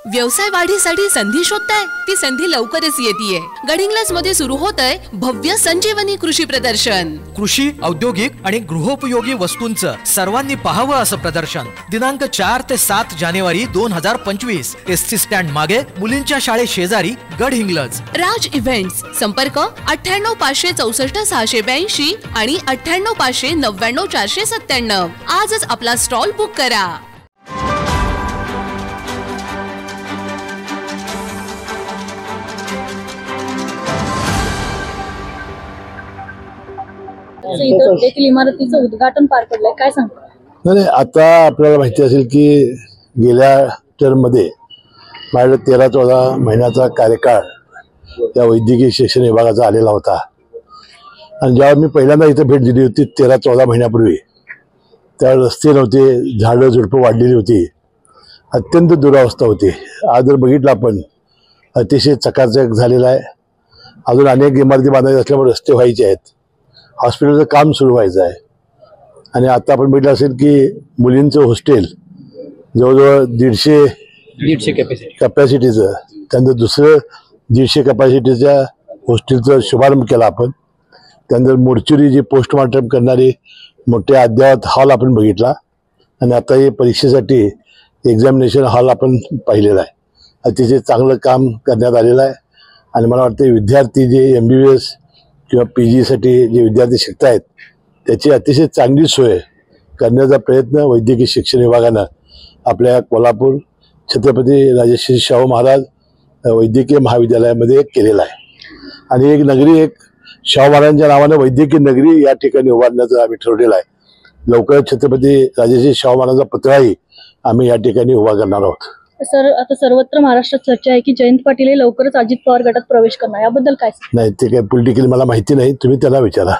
व्यवसाय वाढीसाठी संधी शोधताय? ती संधी लवकरच येतीये। गडिंग्लज मध्ये सुरू होतंय भव्य संजीवनी कृषी प्रदर्शन। कृषी, औद्योगिक आणि गृहोपयोगी वस्तूंचं सर्वांनी पाहावं असं प्रदर्शन दिनांक 4 ते 7 जानेवारी 2025 एसटी स्टँड मागे मुलींच्या शाळे शेजारी गडहिंग्लज। राज इव्हेंट्स, संपर्क 98 564 682 आणि 98 599 497। आजच आपला स्टॉल बुक करा। देखील इमारतीचं उद्घाटन पार पडलंय, काय सांगता? नाही, आता आपल्याला माहिती असेल की गेल्या टर्ममध्ये माझ्या 13-14 महिन्याचा कार्यकाळ या वैद्यकीय शिक्षण विभागाचा आलेला होता आणि जेव्हा मी पहिल्यांदा इथे भेट दिली होती 13-14 महिन्यापूर्वी, त्यावेळेस रस्ते नव्हते, झाडं झुडपं वाढलेली होती, अत्यंत दुरावस्था होती। आज जर बघितलं आपण अतिशय चकाचक झालेला आहे। अजून अनेक इमारती बांधायच्या असल्यामुळे रस्ते व्हायचे आहेत, हॉस्पिटलचं काम सुरू व्हायचं आहे आणि आता आपण बघितलं असेल की मुलींचं हॉस्टेल जवळजवळ 150 कॅपॅसिटीचं, त्यानंतर दुसरं 150 कॅपॅसिटीच्या हॉस्टेलचा शुभारंभ केला आपण। त्यानंतर मोर्चुरी जी पोस्टमॉर्टम करणारी मोठे अद्ययावत हॉल आपण बघितला आणि आता हे परीक्षेसाठी एक्झामिनेशन हॉल आपण पाहिलेला आहे। अतिशय चांगलं काम करण्यात आलेलं आहे आणि मला वाटतं विद्यार्थी जे MBBS किंवा PG साठी जे विद्यार्थी शिकत आहेत त्याची अतिशय चांगली सोय करण्याचा प्रयत्न वैद्यकीय शिक्षण विभागानं आपल्या कोल्हापूर छत्रपती राजश्री शाहू महाराज वैद्यकीय महाविद्यालयामध्ये केलेला आहे आणि एक नगरी, एक शाहू महाराजांच्या नावानं वैद्यकीय नगरी या ठिकाणी उभारण्याचं आम्ही ठरवलेलं आहे। लवकरच छत्रपती राजश्री शाहू महाराजांचा पुतळाही आम्ही या ठिकाणी उभा करणार आहोत। सर, आता सर्वत्र महाराष्ट्रात चर्चा आहे की जयंत पाटील हे लवकरच अजित पवार गटात प्रवेश करणार, याबद्दल काय? नाही, ते काही पॉलिटिकली मला माहिती नाही, तुम्ही त्याला विचारा।